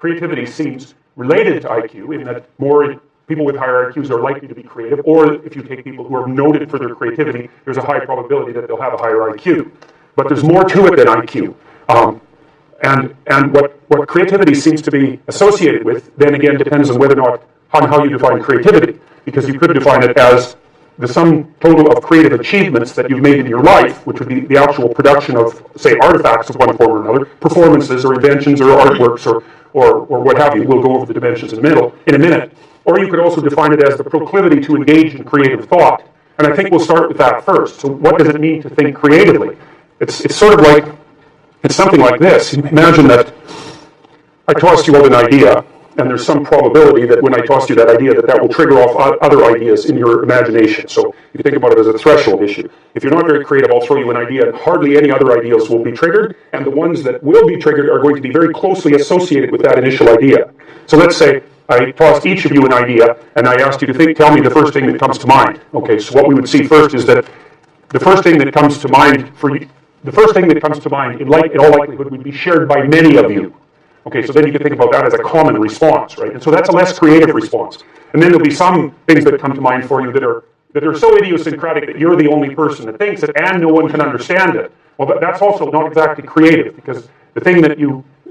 creativity seems related to IQ in that more people with higher IQs are likely to be creative, or if you take people who are noted for their creativity, there's a high probability that they'll have a higher IQ. But there's more to it than IQ. And what creativity seems to be associated with, then again, depends on whether or not, on how you define creativity. Because you could define it as the sum total of creative achievements that you've made in your life, which would be the actual production of, say, artifacts of one form or another, performances or inventions or artworks or what have you. We'll go over the dimensions in a minute. Or you could also define it as the proclivity to engage in creative thought. And I think we'll start with that first. So what does it mean to think creatively? It's sort of like, it's something like this. Imagine that I tossed you out an idea, and there's some probability that when I tossed you that idea, that will trigger off other ideas in your imagination. So you think about it as a threshold issue. If you're not very creative, I'll throw you an idea, and hardly any other ideas will be triggered, and the ones that will be triggered are going to be very closely associated with that initial idea. So let's say I tossed each of you an idea, and I asked you to tell me the first thing that comes to mind. Okay, so what we would see first is that the first thing that comes to mind in all likelihood would be shared by many of you. Okay, so then you can think about that as a common response, right? And so that's a less creative response. And then there'll be some things that come to mind for you that are so idiosyncratic that you're the only person that thinks it and no one can understand it. Well, that's also not exactly creative, because the thing that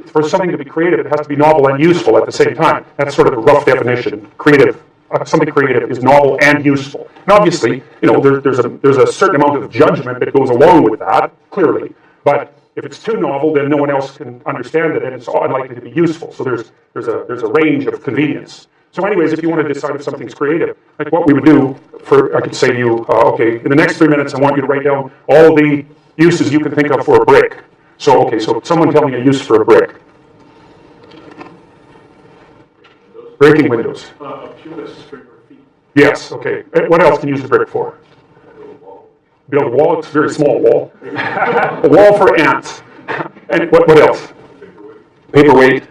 for something to be creative, it has to be novel and useful at the same time. That's sort of the rough definition. Creative, something creative is novel and useful. And obviously, there's a certain amount of judgment that goes along with that, clearly. But if it's too novel, then no one else can understand it, and it's unlikely to be useful. So there's a range of convenience. So anyways, if you want to decide if something's creative, like what we would do, I could say to you, okay, in the next 3 minutes, I want you to write down all the uses you can think of for a brick. So someone tell me a use for a brick. Breaking windows. Yes, okay. What else can you use a brick for? Build a wall. It's a very small wall. A wall for ants. And what else? Paperweight.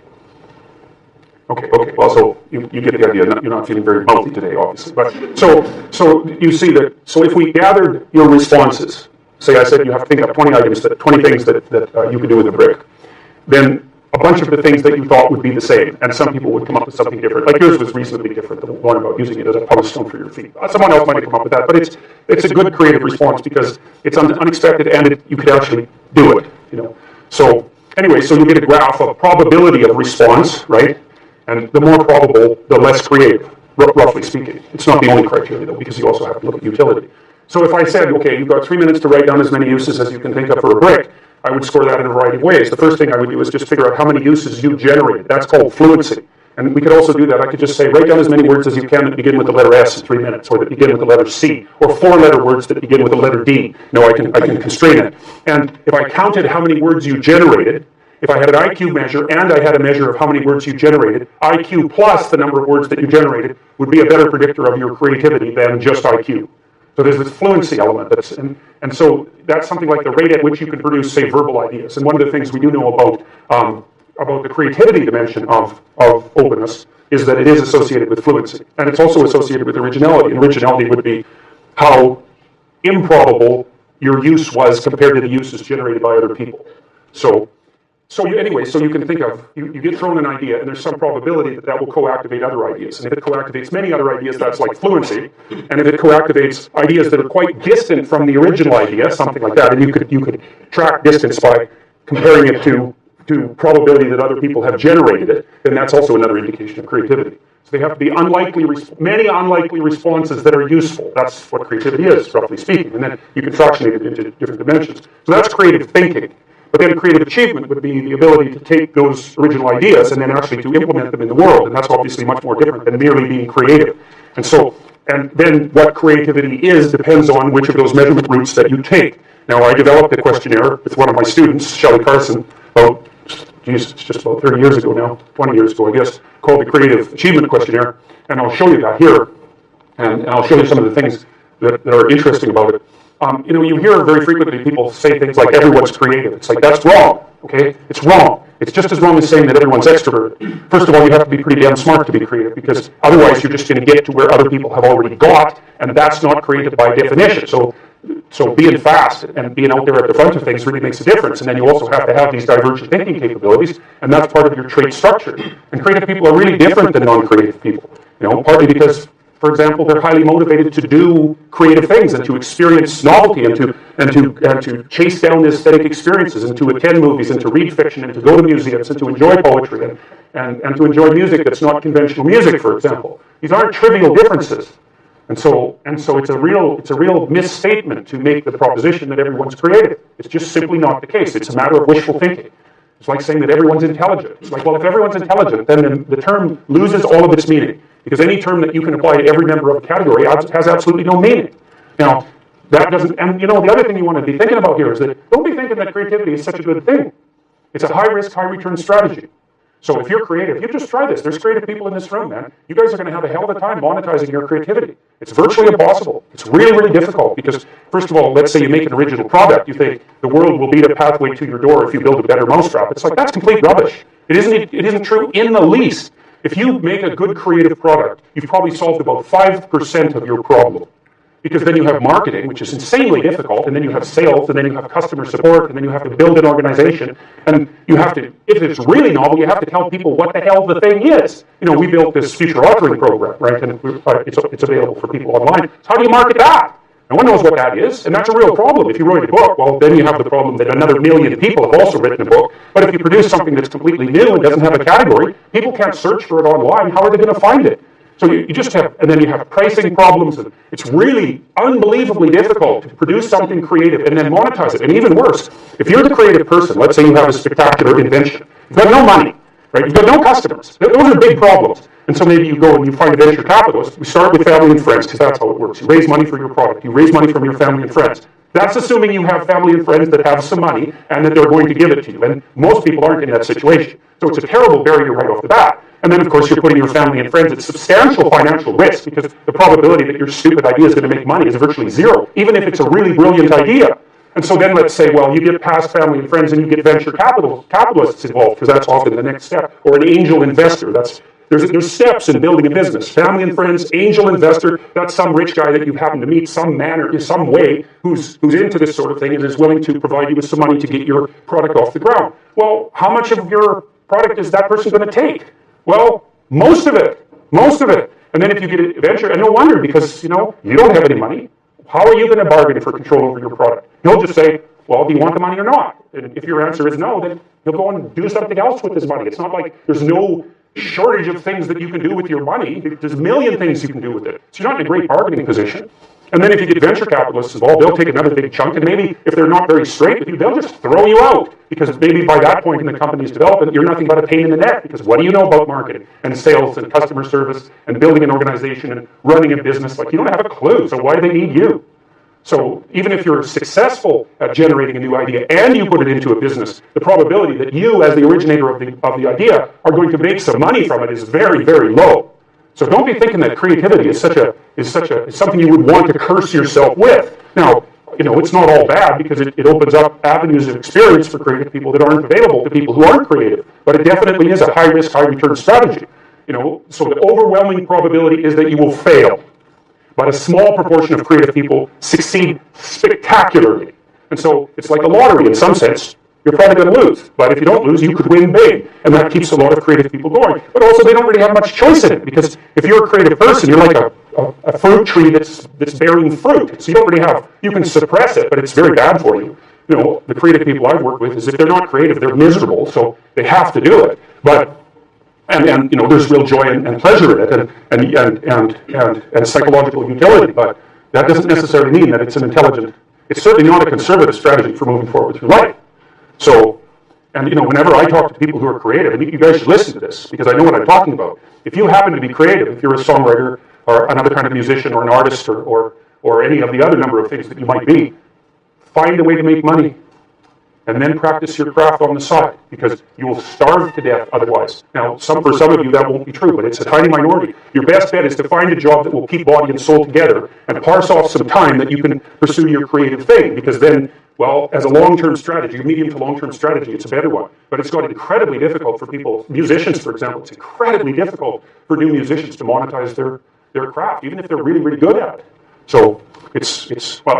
Okay. Well, so you get the idea. You're not feeling very mouthy today, obviously. But so you see that. So if we gathered your responses, say I said you have to think of 20 things that you could do with a brick, then a bunch of the things that you thought would be the same, and some people would come up with something different. Like yours was reasonably different, the one about using it as a post stone for your feet. Someone else might have come up with that, but it's a good creative response because it's unexpected and you could actually do it. So anyway, so you get a graph of probability of response, right? And the more probable, the less creative, roughly speaking. It's not the only criteria though, because you also have to look at utility. So if I said, okay, you've got 3 minutes to write down as many uses as you can think of for a brick, I would score that in a variety of ways. The first thing I would do is just figure out how many uses you generated. That's called fluency. And we could also do that. I could just say, write down as many words as you can that begin with the letter S in 3 minutes, or that begin with the letter C, or 4-letter words that begin with the letter D. No, I can constrain it. And if I counted how many words you generated, if I had an IQ measure and I had a measure of how many words you generated, IQ plus the number of words that you generated would be a better predictor of your creativity than just IQ. So there's this fluency element, and so that's something like the rate at which you can produce, say, verbal ideas. And one of the things we do know about the creativity dimension of openness is that it is associated with fluency, and it's also associated with originality. And originality would be how improbable your use was compared to the uses generated by other people. So you can think of, you get thrown an idea, and there's some probability that will co-activate other ideas. And if it co-activates many other ideas, that's like fluency. And if it co-activates ideas that are quite distant from the original idea, something like that, and you could track distance by comparing it to probability that other people have generated it, then that's also another indication of creativity. So they have to be many unlikely responses that are useful. That's what creativity is, roughly speaking. And then you can fractionate it into different dimensions. So that's creative thinking. But then creative achievement would be the ability to take those original ideas and then actually to implement them in the world. And that's obviously much more different than merely being creative. And then what creativity is depends on which of those measurement routes that you take. Now, I developed a questionnaire with one of my students, Shelley Carson, it's just about 30 years ago now, 20 years ago, I guess, called the Creative Achievement Questionnaire. And I'll show you that here. And I'll show you some of the things that are interesting about it. You hear very frequently people say things like everyone's creative. It's like, that's wrong, okay? It's wrong. It's just as wrong as saying that everyone's extroverted. First of all, you have to be pretty damn smart to be creative, because otherwise you're just going to get to where other people have already got, and that's not creative by definition. So So being fast and being out there at the front of things really makes a difference. And then you also have to have these divergent thinking capabilities, and that's part of your trait structure. And creative people are really different than non-creative people. Partly because, for example, they're highly motivated to do creative things and to experience novelty and to chase down the aesthetic experiences and to attend movies and to read fiction and to go to museums and to enjoy poetry and to enjoy music that's not conventional music, for example. These aren't trivial differences. And so it's a real misstatement to make the proposition that everyone's creative. It's just simply not the case. It's a matter of wishful thinking. It's like saying that everyone's intelligent. It's like, well, if everyone's intelligent, then the term loses all of its meaning, because any term that you can apply to every member of a category has absolutely no meaning. Now, that doesn't, and the other thing you want to be thinking about here is that don't be thinking that creativity is such a good thing. It's a high-risk, high-return strategy. So if you're creative, you just try this. There's creative people in this room, man. You guys are going to have a hell of a time monetizing your creativity. It's virtually impossible. It's really, really difficult because, first of all, let's say you make an original product. You think the world will be the pathway to your door if you build a better mousetrap. It's like, that's complete rubbish. It isn't true in the least. If you make a good creative product, you've probably solved about 5% of your problem. Because then you have marketing, which is insanely difficult, and then you have sales, and then you have customer support, and then you have to build an organization, and you have to, if it's really novel, you have to tell people what the hell the thing is. We built this future authoring program, right, and it's available for people online. So how do you market that? No one knows what that is, and that's a real problem. If you wrote a book, well, then you have the problem that another million people have also written a book. But if you produce something that's completely new and doesn't have a category, people can't search for it online. How are they going to find it? So you just have, and then you have pricing problems, and it's really unbelievably difficult to produce something creative and then monetize it. And even worse, if you're the creative person, let's say you have a spectacular invention, you've got no money, right? You've got no customers. Those are big problems. And so maybe you go and you find a venture capitalist. We start with family and friends, because that's how it works. You raise money for your product. You raise money from your family and friends. That's assuming you have family and friends that have some money and that they're going to give it to you. And most people aren't in that situation. So it's a terrible barrier right off the bat. And then, of course, you're putting your family and friends at substantial financial risk, because the probability that your stupid idea is going to make money is virtually zero, even if it's a really brilliant idea. And so then let's say, well, you get past family and friends and you get venture capitalists involved, because that's often the next step, or an angel investor. There's steps in building a business. Family and friends, angel investor, that's some rich guy that you happen to meet some way who's into this sort of thing and is willing to provide you with some money to get your product off the ground. Well, how much of your product is that person going to take? Well, most of it. And then if you get a venture, and no wonder, because, you don't have any money, how are you going to bargain for control over your product? He'll just say, well, do you want the money or not? And if your answer is no, then he'll go and do something else with his money. It's not like there's no shortage of things that you can do with your money. There's a million things you can do with it. So you're not in a great bargaining position. And then if you get venture capitalists involved, they'll take another big chunk, and maybe if they're not very straight with you, they'll just throw you out, because maybe by that point in the company's development, you're nothing but a pain in the neck, because what do you know about marketing and sales and customer service and building an organization and running a business? Like, you don't have a clue, so why do they need you? So even if you're successful at generating a new idea and you put it into a business, the probability that you, as the originator of the idea, are going to make some money from it is very, very low. So don't be thinking that creativity is something you would want to curse yourself with. Now, it's not all bad, because it opens up avenues of experience for creative people that aren't available to people who aren't creative. But it definitely is a high-risk, high-return strategy. So the overwhelming probability is that you will fail. But a small proportion of creative people succeed spectacularly. And so it's like a lottery in some sense. You're probably going to lose. But if you don't lose, you could win big. And that keeps a lot of creative people going. But also, they don't really have much choice in it, because if you're a creative person, you're like a fruit tree that's bearing fruit. So you don't really you can suppress it, but it's very bad for you. The creative people I've worked with is, if they're not creative, they're miserable, so they have to do it. But And there's real joy and pleasure in it, and psychological utility, but that doesn't necessarily mean that it's it's certainly not a conservative strategy for moving forward through life. So, whenever I talk to people who are creative, and you guys should listen to this, because I know what I'm talking about. If you happen to be creative, if you're a songwriter or another kind of musician or an artist or any of the other number of things that you might be, find a way to make money. And then practice your craft on the side, because you will starve to death otherwise. Now, for some of you, that won't be true, but it's a tiny minority. Your best bet is to find a job that will keep body and soul together and parse off some time that you can pursue your creative thing, because then, well, as a long-term strategy, a medium to long-term strategy, it's a better one. But it's got incredibly difficult for people, musicians, for example, it's incredibly difficult for new musicians to monetize their craft, even if they're really, really good at it. So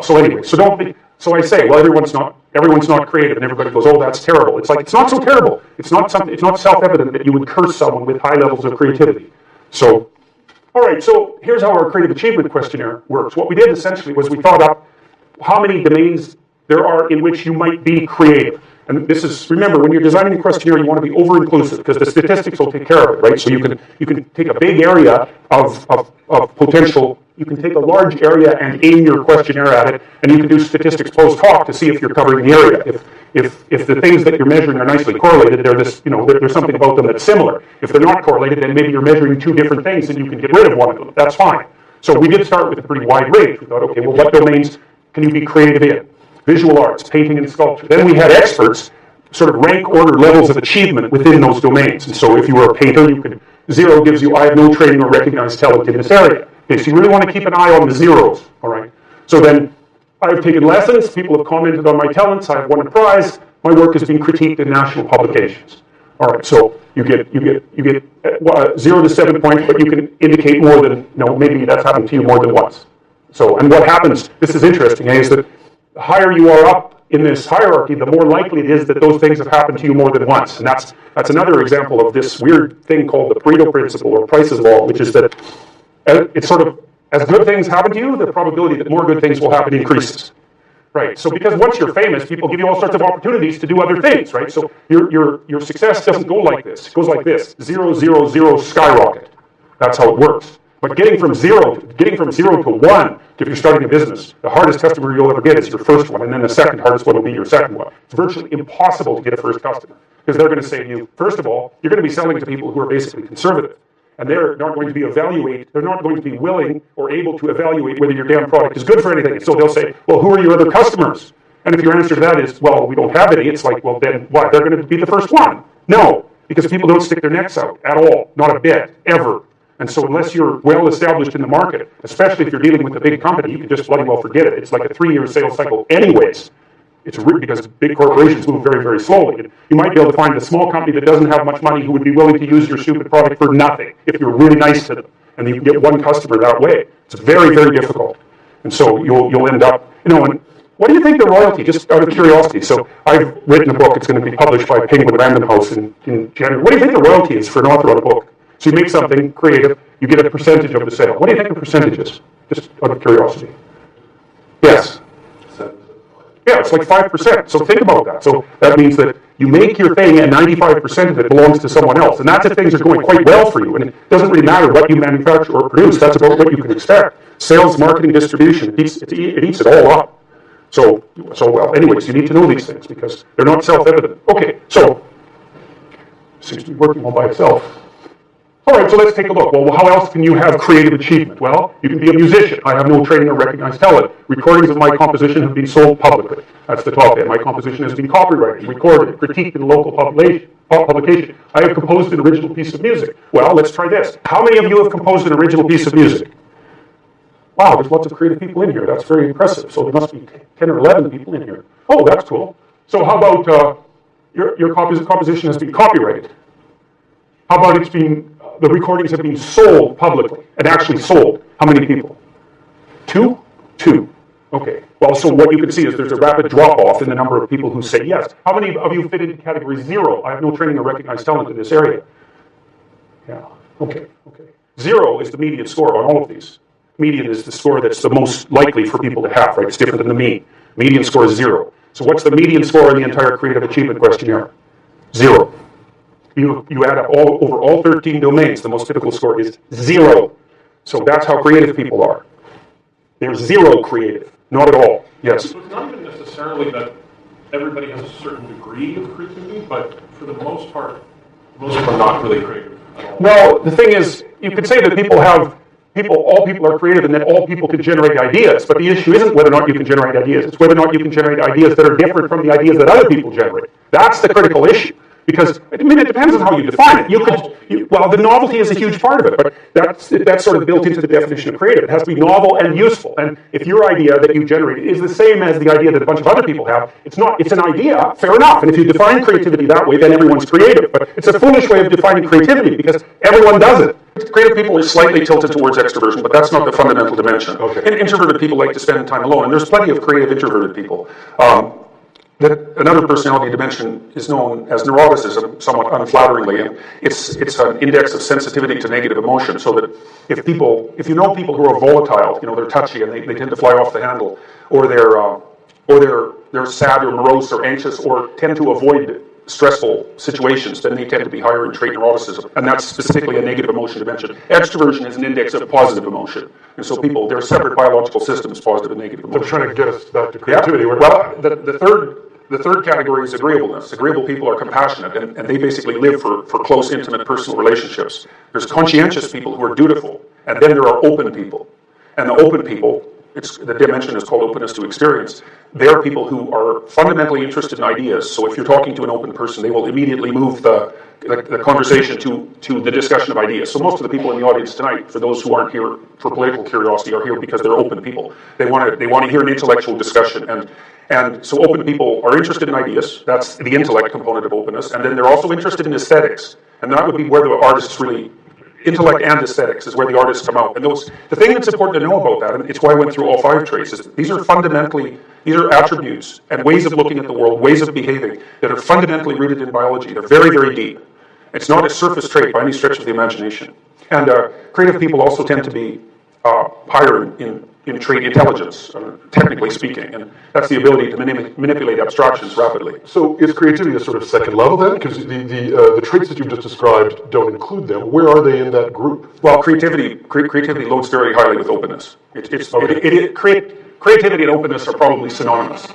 so anyway, so don't be, so I say, well, everyone's not creative, and everybody goes, oh, that's terrible. It's like, it's not so terrible. It's not self-evident that you would curse someone with high levels of creativity. So, all right, so here's how our creative achievement questionnaire works. What we did essentially was we thought up how many domains there are in which you might be creative. And this is, remember, when you're designing a questionnaire, you want to be over-inclusive because the statistics will take care of it, right? So you can take a big area of potential, you can take a large area and aim your questionnaire at it, and you can do statistics post hoc to see if you're covering the area. If the things that you're measuring are nicely correlated, there's something about them that's similar. If they're not correlated, then maybe you're measuring two different things and you can get rid of one of them. That's fine. So we did start with a pretty wide range. We thought, okay, well, what domains can you be creative in? Visual arts, painting and sculpture. Then we had experts sort of rank order levels of achievement within those domains. And so if you were a painter, 0 gives you, I have no training or recognized talent in this area. Okay, so you really want to keep an eye on the zeros, all right? So then I've taken lessons, people have commented on my talents, I've won a prize, my work has been critiqued in national publications. All right, so you get 0 to 7 points, but you can indicate more than, maybe that's happened to you more than once. So, and what happens, this is interesting, is that the higher you are up in this hierarchy, the more likely it is that those things have happened to you more than once. And that's another example of this weird thing called the Pareto principle or Price's law, which is that it's sort of, as good things happen to you, the probability that more good things will happen increases. Right, so because once you're famous, people give you all sorts of opportunities to do other things, right? So your success doesn't go like this. It goes like this, 0, 0, 0, skyrocket. That's how it works. But getting from zero to one, if you're starting a business, the hardest customer you'll ever get is your first one, and then the second hardest one will be your second one. It's virtually impossible to get a first customer, because they're going to say to you, first of all, you're going to be selling to people who are basically conservative, and they're not going to be willing or able to evaluate whether your damn product is good for anything. So they'll say, well, who are your other customers? And if your answer to that is, well, we don't have any, it's like, well, then what? They're going to be the first one. No, because people don't stick their necks out at all, not a bit, ever. And so unless you're well established in the market, especially if you're dealing with a big company, you can just bloody well forget it. It's like a 3-year sales cycle anyways. It's because big corporations move very, very slowly. And you might be able to find a small company that doesn't have much money who would be willing to use your stupid product for nothing if you're really nice to them. And you can get one customer that way. It's very, very difficult. And so you'll end up, and what do you think the royalty, just out of curiosity? So I've written a book, it's going to be published by Penguin Random House in January. What do you think the royalty is for an author on a book? So you make something creative, you get a percentage of the sale. What do you think the percentage is? Just out of curiosity. Yes. Yeah, it's like 5%. So think about that. So that means that you make your thing and 95% of it belongs to someone else. And that's if things are going quite well for you. And it doesn't really matter what you manufacture or produce. That's about what you can expect. Sales, marketing, distribution, it eats it all up. So well, anyways, you need to know these things because they're not self-evident. Okay, so it seems to be working all by itself. All right, so let's take a look. Well, how else can you have creative achievement? Well, you can be a musician. I have no training or recognized talent. Recordings of my composition have been sold publicly. That's the top end. My composition has been copyrighted, recorded, critiqued in a local publication. I have composed an original piece of music. Well, let's try this. How many of you have composed an original piece of music? Wow, there's lots of creative people in here. That's very impressive. So there must be 10 or 11 people in here. Oh, that's cool. So how about your composition has been copyrighted? How about the recordings have been sold publicly and actually sold? How many people? 2? 2. Okay. Well, so what you can see is there's a rapid drop-off in the number of people who say yes. How many of you fit into category 0? I have no training or recognized talent in this area. Yeah. Okay. 0 is the median score on all of these. Median is the score that's the most likely for people to have, right? It's different than the mean. Median score is 0. So what's the median score in the entire creative achievement questionnaire? 0. You add up over all 13 domains, the most typical score is 0. So that's how creative people are. They're 0 creative. Not at all. Yes? So it's not even necessarily that everybody has a certain degree of creativity, but for the most part, most of them are not really creative at all. No, the thing is, you could say that all people are creative and that all people can generate ideas, but the issue isn't whether or not you can generate ideas, it's whether or not you can generate ideas that are different from the ideas that other people generate. That's the critical issue. Because, it depends on how you define it. Well, the novelty is a huge part of it, but that's sort of built into the definition of creative. It has to be novel and useful. And if your idea that you generate is the same as the idea that a bunch of other people have, it's an idea, fair enough. And if you define creativity that way, then everyone's creative. But it's a foolish way of defining creativity because everyone does it. Creative people are slightly tilted towards extroversion, but that's not the fundamental dimension. Okay. And introverted people like to spend time alone, and there's plenty of creative introverted people. Another personality dimension is known as neuroticism, somewhat unflatteringly, and it's an index of sensitivity to negative emotion. So that if you know people who are volatile, they're touchy and they tend to fly off the handle, or they're sad or morose or anxious or tend to avoid stressful situations, then they tend to be higher in trait neuroticism, and that's specifically a negative emotion dimension. Extroversion is an index of positive emotion, and so they're separate biological systems, positive and negative emotion. I'm trying to get us back to creativity. Yeah. Well, the third category is agreeableness. Agreeable people are compassionate, and they basically live for close, intimate, personal relationships. There's conscientious people who are dutiful, and then there are open people. And the open people, the dimension is called openness to experience. They are people who are fundamentally interested in ideas. So if you're talking to an open person, they will immediately move the conversation to the discussion of ideas. So most of the people in the audience tonight, for those who aren't here for political curiosity, are here because they're open people. They want to hear an intellectual discussion, and so open people are interested in ideas. That's the intellect component of openness, and then they're also interested in aesthetics, and that would be where the artists really. Intellect and aesthetics is where the artists come out. And the thing that's important to know about that, and it's why I went through all 5 traits, is that these are attributes and ways of looking at the world, ways of behaving that are fundamentally rooted in biology. They're very, very deep. It's not a surface trait by any stretch of the imagination. And creative people also tend to be higher in trait intelligence, technically speaking, and that's the ability to manipulate abstractions rapidly. So is creativity a sort of second level then? Because the traits that you've just described don't include them. Where are they in that group? Well, creativity loads very highly with openness. Creativity and openness are probably synonymous,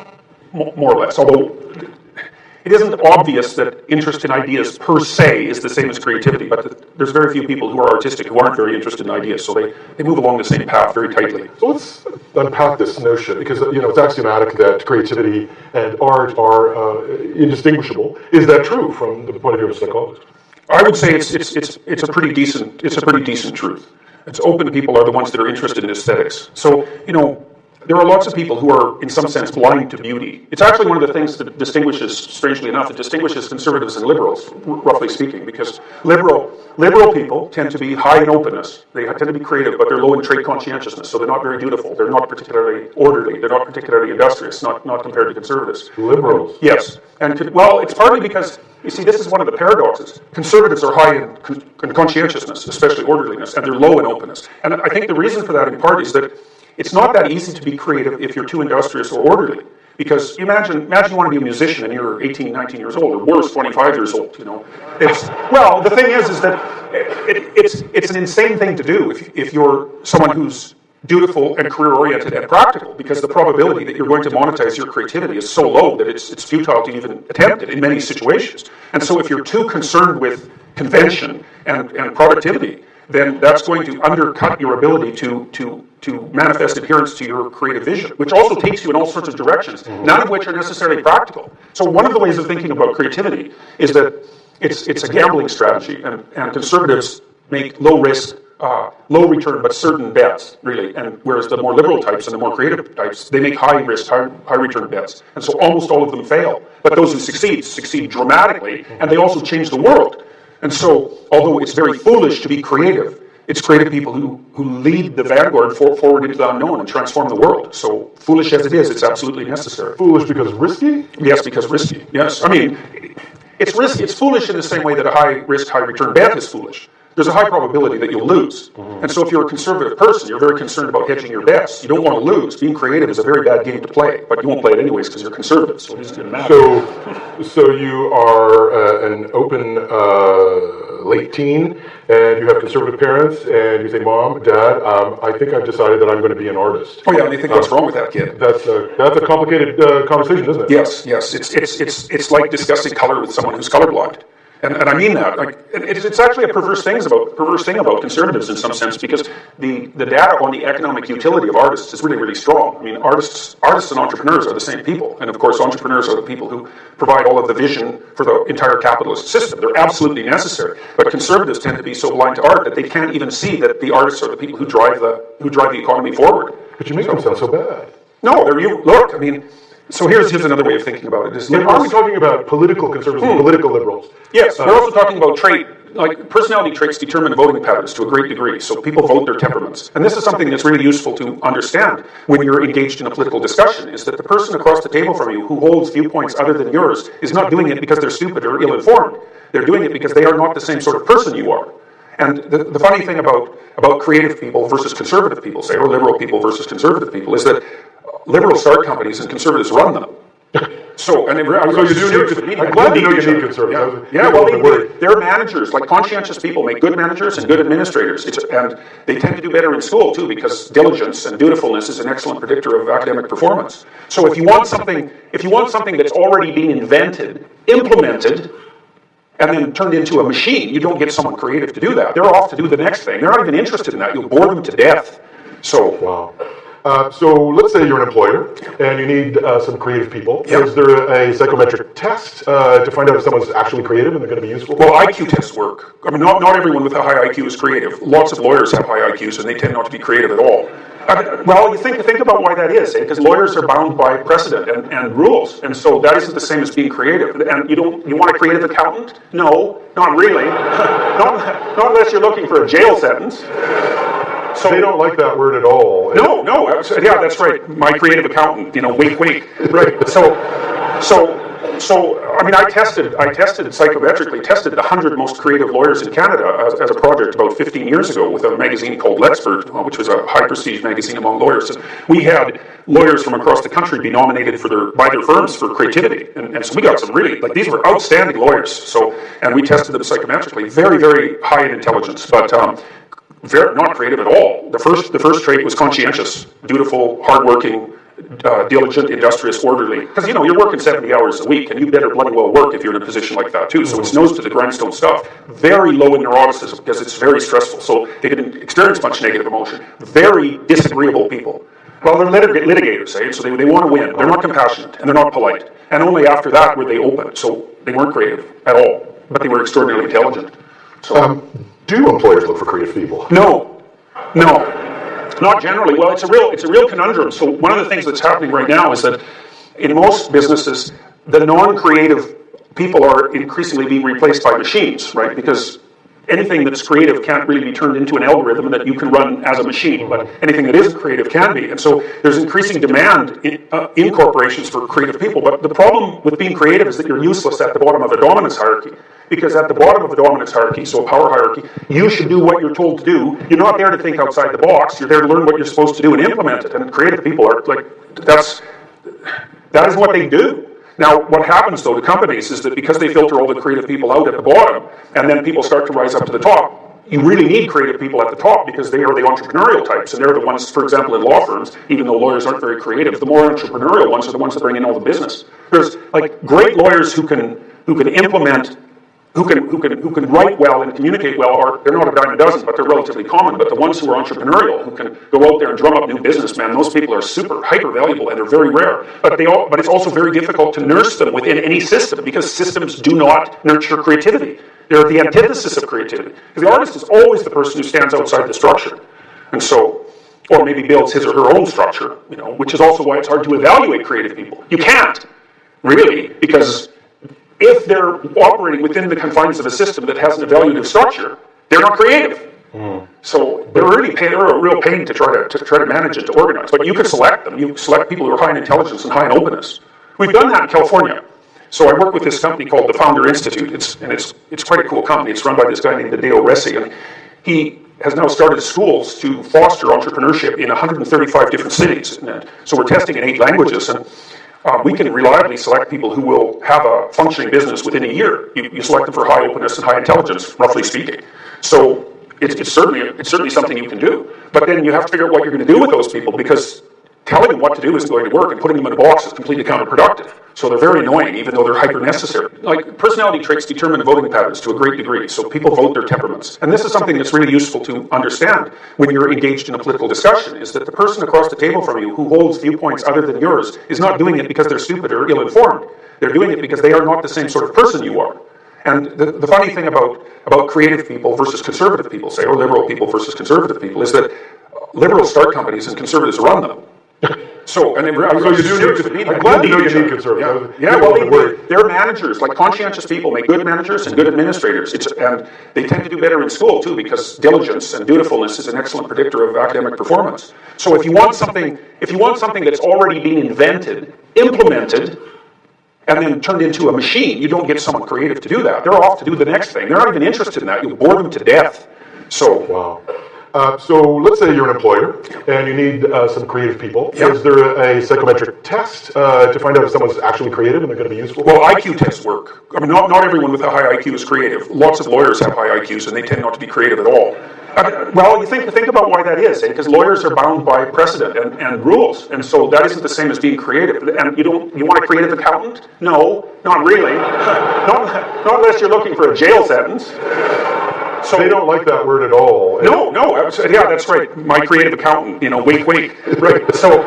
more or less, although it isn't obvious that interest in ideas per se is the same as creativity, but there's very few people who are artistic who aren't very interested in ideas, so they move along the same path very tightly. So let's unpack this notion, because it's axiomatic that creativity and art are indistinguishable. Is that true from the point of view of a psychologist? I would say it's a pretty decent truth. It's open people are the ones that are interested in aesthetics. So, there are lots of people who are, in some sense, blind to beauty. It's actually one of the things that distinguishes, strangely enough, conservatives and liberals, roughly speaking, because liberal people tend to be high in openness. They tend to be creative, but they're low in trait conscientiousness, so they're not very dutiful. They're not particularly orderly. They're not particularly industrious, not compared to conservatives. Liberals? Yes. And, it's partly because, you see, this is one of the paradoxes. Conservatives are high in conscientiousness, especially orderliness, and they're low in openness. And I think the reason for that, in part, is that it's not that easy to be creative if you're too industrious or orderly. Because imagine you want to be a musician and you're 18, 19 years old, or worse, 25 years old. The thing is that it's an insane thing to do if you're someone who's dutiful and career-oriented and practical, because the probability that you're going to monetize your creativity is so low that it's futile to even attempt it in many situations. And so if you're too concerned with convention and productivity, then that's going to undercut your ability to manifest adherence to your creative vision, which also takes you in all sorts of directions, none of which are necessarily practical. So one of the ways of thinking about creativity is that it's a gambling strategy, and conservatives make low risk, low return, but certain bets, really, and whereas the more liberal types and the more creative types, they make high risk, high return bets, and so almost all of them fail. But those who succeed dramatically, and they also change the world. And so, although it's very foolish to be creative, it's creative people who lead the vanguard forward into the unknown and transform the world. So, foolish as it is, it's absolutely necessary. Foolish because risky? Yes, because risky. Yes. I mean, it's risky. It's foolish in the same way that a high risk, high return bet is foolish. There's a high probability that you'll lose. And so if you're a conservative person, you're very concerned about hedging your bets. You don't want to lose. Being creative is a very bad game to play, but you won't play it anyways because you're conservative, so it isn't going to matter. So you are an open late teen, and you have conservative parents, and you say, Mom, Dad, I think I've decided that I'm going to be an artist. Oh yeah, and they think, what's wrong with that kid? That's a complicated conversation, isn't it? Yes. It's like discussing color with someone who's colorblind. And I mean that. It's actually a perverse thing about conservatives in some sense, because the data on the economic utility of artists is really, really strong. I mean, artists and entrepreneurs are the same people, and of course, entrepreneurs are the people who provide all of the vision for the entire capitalist system. They're absolutely necessary. But conservatives tend to be so blind to art that they can't even see that the artists are the people who drive the economy forward. But you make them sound so bad. No, look. I mean. So here's another way of thinking about it. Are we talking about political conservatives and political liberals? Yes, we're also talking about trait like personality traits determine voting patterns to a great degree. So people vote their temperaments. And this is something that's really useful to understand when you're engaged in a political discussion, is that the person across the table from you who holds viewpoints other than yours is not doing it because they're stupid or ill-informed. They're doing it because they are not the same sort of person you are. And the funny thing about creative people versus conservative people, say, or liberal people versus conservative people, is that liberals start companies and conservatives run them. So, and I was So you do need, I'm glad you know you need conservatives. Yeah, well, they're managers. Like conscientious people make good managers and good administrators. And they tend to do better in school too, because diligence and dutifulness is an excellent predictor of academic performance. So if you want something that's already been invented, implemented, and then turned into a machine, you don't get someone creative to do that. They're off to do the next thing. They're not even interested in that. You'll bore them to death. So, wow. So let's say you're an employer and you need some creative people. Yep. Is there a psychometric test to find out if someone's actually creative and they're going to be useful? well, IQ tests work. I mean, not everyone with a high IQ is creative. Lots of lawyers have high IQs and they tend not to be creative at all. Well, you think about why that is, because lawyers are bound by precedent and rules, and so that isn't the same as being creative. And you want a creative accountant? No, not really. not unless you're looking for a jail sentence. So they don't like that word at all. No, yeah, that's right. My creative accountant, wink, wink. Right. So I mean, I tested psychometrically tested the 100 most creative lawyers in Canada as a project about 15 years ago with a magazine called Lexpert, which was a high prestige magazine among lawyers. And we had lawyers from across the country be nominated by their firms for creativity, and so we got some really, like, these were outstanding lawyers. So, and we tested them psychometrically, very, very high in intelligence, but not creative at all. The first trait was conscientious, dutiful, hardworking, diligent, industrious, orderly. Because you're working 70 hours a week, and you better bloody well work if you're in a position like that too. So it's nose to the grindstone stuff. Very low in neuroticism because it's very stressful. So they didn't experience much negative emotion. Very disagreeable people. Well, they're litigators, eh? So they want to win. They're not compassionate and they're not polite. And only after that were they open. So they weren't creative at all, but they were extraordinarily intelligent. So. Do employers look for creative people? No, not generally. Well, it's a real conundrum. So one of the things that's happening right now is that in most businesses, the non-creative people are increasingly being replaced by machines, right? Because anything that's creative can't really be turned into an algorithm that you can run as a machine, but anything that isn't creative can be. And so there's increasing demand in corporations for creative people. But the problem with being creative is that you're useless at the bottom of a dominance hierarchy. Because at the bottom of a dominance hierarchy, so a power hierarchy, you should do what you're told to do. You're not there to think outside the box. You're there to learn what you're supposed to do and implement it. And creative people are like, that is what they do. Now, what happens, though, to companies is that because they filter all the creative people out at the bottom, and then people start to rise up to the top, you really need creative people at the top because they are the entrepreneurial types, and they're the ones, for example, in law firms, even though lawyers aren't very creative, the more entrepreneurial ones are the ones that bring in all the business. There's like great lawyers who can implement, who can write well and communicate well, they're not a dime a dozen, but they're relatively common. But the ones who are entrepreneurial, who can go out there and drum up new business, man, those people are super hyper valuable and they're very rare. But it's also very difficult to nurse them within any system because systems do not nurture creativity. They're the antithesis of creativity. Because the artist is always the person who stands outside the structure, and so, or maybe builds his or her own structure, which is also why it's hard to evaluate creative people. You can't really, because if they're operating within the confines of a system that has an evaluative structure, they're not creative. So they're a real pain to try to manage and to organize. But you can select them. You select people who are high in intelligence and high in openness. We've done that in California. So I work with this company called the Founder Institute. It's quite a cool company. It's run by this guy named Hideo Resi, and he has now started schools to foster entrepreneurship in 135 different cities. And so we're testing in 8 languages, and we can reliably select people who will have a functioning business within a year. You select them for high openness and high intelligence, roughly speaking. So it's certainly something you can do. But then you have to figure out what you're going to do with those people, because telling them what to do isn't going to work, and putting them in a box is completely counterproductive. So they're very annoying, even though they're hyper necessary. Like, personality traits determine voting patterns to a great degree, so people vote their temperaments. And this is something that's really useful to understand when you're engaged in a political discussion, is that the person across the table from you who holds viewpoints other than yours is not doing it because they're stupid or ill-informed. They're doing it because they are not the same sort of person you are. And the funny thing about creative people versus conservative people, say, or liberal people versus conservative people, is that liberals start companies and conservatives run them. So, and then, So you do need, I'm glad to know you need conservatives. Yeah, well, they're managers, like conscientious people make good managers and good administrators. And they tend to do better in school too, because diligence and dutifulness is an excellent predictor of academic performance. So if you want something that's already been invented, implemented, and then turned into a machine, you don't get someone creative to do that. They're off to do the next thing. They're not even interested in that. You'll bore them to death. So, wow. So let's say you're an employer and you need some creative people. Yep. Is there a psychometric test to find out if someone's actually creative and they're going to be useful? Well, IQ tests work. I mean, not everyone with a high IQ is creative. Lots of lawyers have high IQs and they tend not to be creative at all. Well, you think about why that is, because lawyers are bound by precedent and rules, and so that isn't the same as being creative. And you want a creative accountant? No, not really. not unless you're looking for a jail sentence. So they don't like that word at all. No, yeah, that's right. My creative accountant, wink, right? So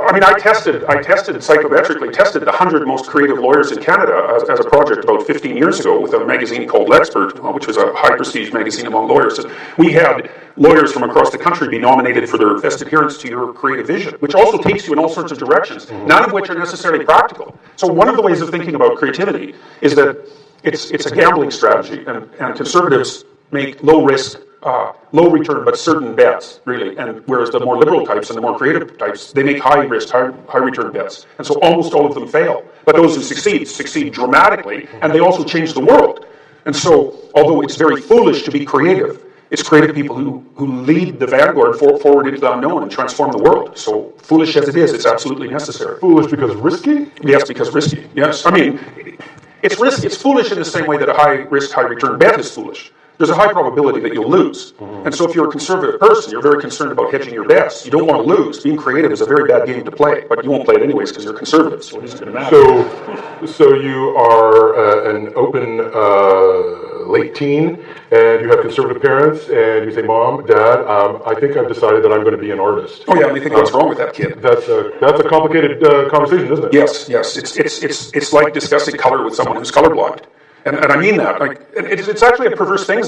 I mean, I tested psychometrically tested the 100 most creative lawyers in Canada as a project about 15 years ago with a magazine called L'Expert, which was a high prestige magazine among lawyers. And we had lawyers from across the country be nominated for their best adherence to your creative vision, which also takes you in all sorts of directions, none of which are necessarily practical. So one of the ways of thinking about creativity is that it's a gambling strategy, and conservatives make low risk, low return, but certain bets, really. And whereas the more liberal types and the more creative types, they make high risk, high return bets. And so almost all of them fail. But those who succeed dramatically, and they also change the world. And so, although it's very foolish to be creative, it's creative people who lead the vanguard forward into the unknown and transform the world. So foolish as it is, it's absolutely necessary. Foolish because risky? Yes, because risky. Yes. I mean, it's risky. It's foolish in the same way that a high risk, high return bet is foolish. There's a high probability that you'll lose. And so if you're a conservative person, you're very concerned about hedging your bets. You don't want to lose. Being creative is a very bad game to play, but you won't play it anyways because you're conservative, so it isn't going to matter. So you are an open late teen, and you have conservative parents, and you say, Mom, Dad, I think I've decided that I'm going to be an artist. Oh yeah, and they think what's wrong with that kid? That's a complicated conversation, isn't it? Yes. It's like discussing color with someone who's colorblind. And I mean that. Like, it's actually a perverse thing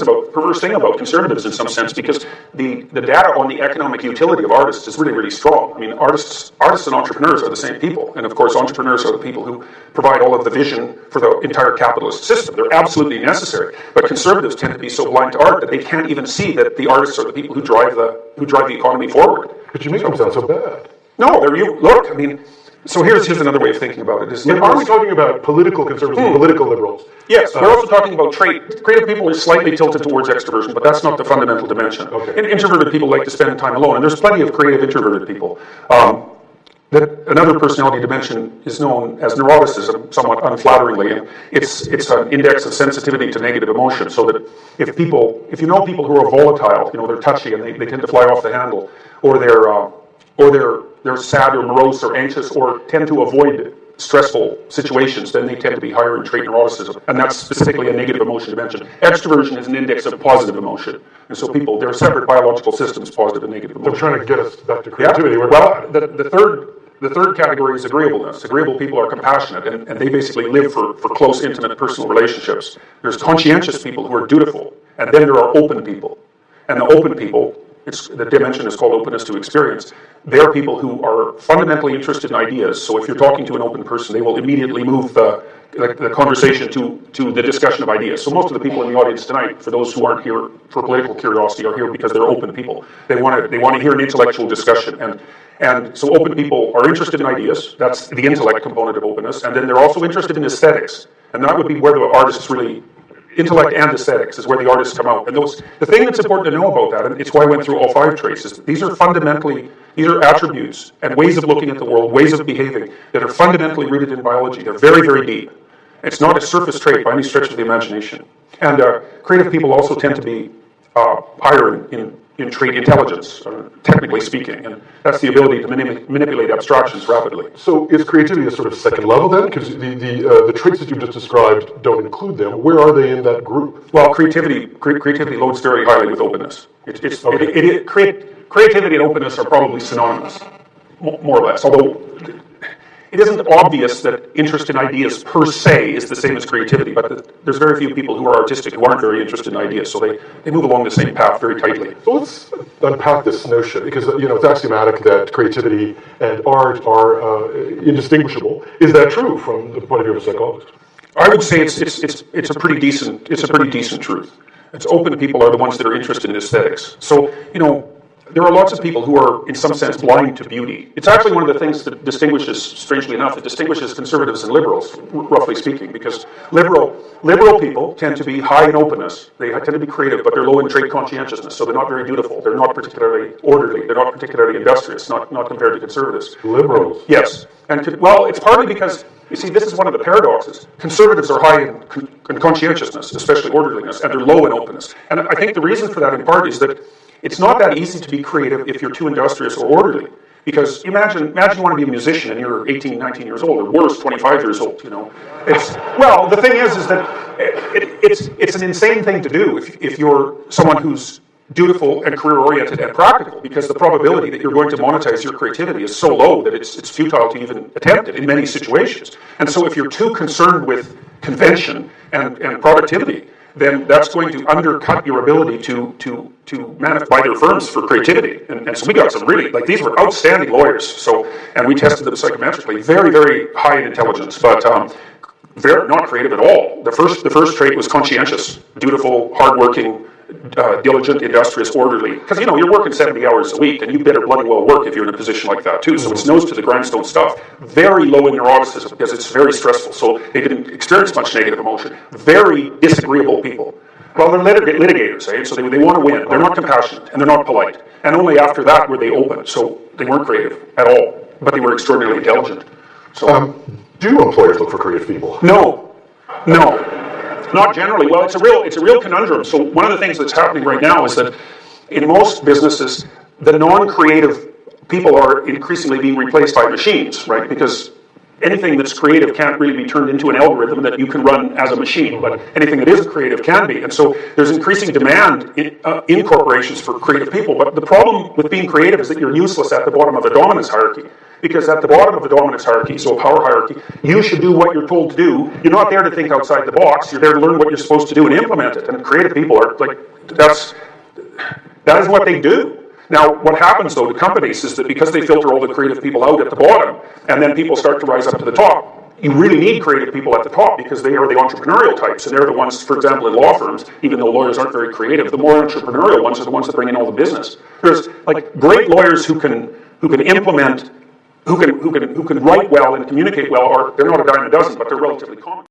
about conservatives in some sense, because the data on the economic utility of artists is really, really strong. I mean, artists and entrepreneurs are the same people. And of course, entrepreneurs are the people who provide all of the vision for the entire capitalist system. They're absolutely necessary. But conservatives tend to be so blind to art that they can't even see that the artists are the people who drive the economy forward. But you make them sound so bad. No, look, I mean, so here's another way of thinking about it. Are we talking about political conservatives and political liberals? Yes, we're also talking about trait. Creative people are slightly tilted towards extroversion, but that's not the fundamental dimension. Okay. And introverted people like to spend time alone, and there's plenty of creative introverted people. Another personality dimension is known as neuroticism, somewhat unflatteringly, and it's an index of sensitivity to negative emotion. So that if you know people who are volatile, they're touchy and they tend to fly off the handle, or they're sad or morose or anxious or tend to avoid stressful situations, then they tend to be higher in trait neuroticism. And that's specifically a negative emotion dimension. Extroversion is an index of positive emotion. And so there are separate biological systems, positive and negative emotion. They're trying to get us back to creativity. Yeah. Well, the third category is agreeableness. Agreeable people are compassionate, and they basically live for close, intimate, personal relationships. There's conscientious people who are dutiful, and then there are open people. And the open people, the dimension is called openness to experience. They're people who are fundamentally interested in ideas. So if you're talking to an open person, they will immediately move the conversation to the discussion of ideas. So most of the people in the audience tonight, for those who aren't here for political curiosity, are here because they're open people. They want to hear an intellectual discussion. And so open people are interested in ideas. That's the intellect component of openness. And then they're also interested in aesthetics. And that would be where the artists really... Intellect and aesthetics is where the artists come out. And the thing that's important to know about that, and it's why I went through all 5 traits, is these are attributes and ways of looking at the world, ways of behaving that are fundamentally rooted in biology. They're very, very deep. It's not a surface trait by any stretch of the imagination. And creative people also tend to be higher in trait intelligence, technically speaking, and that's the ability to manipulate abstractions rapidly. So is creativity a sort of second level then? Because the traits that you just described don't include them. Where are they in that group? Well, creativity loads very highly with openness. Creativity and openness are probably synonymous, more or less. Although it isn't obvious that interest in ideas per se is the same as creativity, but there's very few people who are artistic who aren't very interested in ideas, so they move along the same path very tightly. So let's unpack this notion, because it's axiomatic that creativity and art are indistinguishable. Is that true from the point of view of a psychologist? I would say it's a pretty decent truth. It's open people are the ones that are interested in aesthetics. So, there are lots of people who are, in some sense, blind to beauty. It's actually one of the things that distinguishes, strangely enough, that distinguishes conservatives and liberals, roughly speaking, because liberal people tend to be high in openness. They tend to be creative, but they're low in trait conscientiousness, so they're not very dutiful. They're not particularly orderly. They're not particularly industrious, not compared to conservatives. Liberals? Yes. Well, it's partly because, you see, this is one of the paradoxes. Conservatives are high in conscientiousness, especially orderliness, and they're low in openness. And I think the reason for that, in part, is that it's not that easy to be creative if you're too industrious or orderly. Because imagine you want to be a musician and you're 18, 19 years old, or worse, 25 years old, Well, the thing is that it's an insane thing to do if you're someone who's dutiful and career-oriented and practical, because the probability that you're going to monetize your creativity is so low that it's futile to even attempt it in many situations. And so if you're too concerned with convention and productivity, then that's going to undercut your ability to buy their firms for creativity. And so we got some really, these were outstanding lawyers, and we tested them psychometrically, very, very high in intelligence, but very not creative at all. The first trait was conscientious, dutiful, hardworking, diligent, industrious, orderly. Because, you're working 70 hours a week, and you better bloody well work if you're in a position like that, too. So it's nose to the grindstone stuff. Very low in neuroticism, because it's very stressful. So they didn't experience much negative emotion. Very disagreeable people. Well, they're litigators, eh? So they want to win. They're not compassionate, and they're not polite. And only after that were they open. So they weren't creative at all, but they were extraordinarily intelligent. So, do employers look for creative people? No. Not generally. Well, it's a real conundrum. So one of the things that's happening right now is that in most businesses, the non-creative people are increasingly being replaced by machines, right? Because anything that's creative can't really be turned into an algorithm that you can run as a machine, but anything that is creative can be. And so there's increasing demand in corporations for creative people. But the problem with being creative is that you're useless at the bottom of the dominance hierarchy. Because at the bottom of the dominance hierarchy, so a power hierarchy, you should do what you're told to do. You're not there to think outside the box. You're there to learn what you're supposed to do and implement it. And creative people are that is what they do. Now, what happens, though, to companies is that because they filter all the creative people out at the bottom, and then people start to rise up to the top, you really need creative people at the top because they are the entrepreneurial types, and they're the ones, for example, in law firms, even though lawyers aren't very creative, the more entrepreneurial ones are the ones that bring in all the business. There's great lawyers who can implement, who can write well and communicate well, they're not a dime a dozen, but they're relatively common.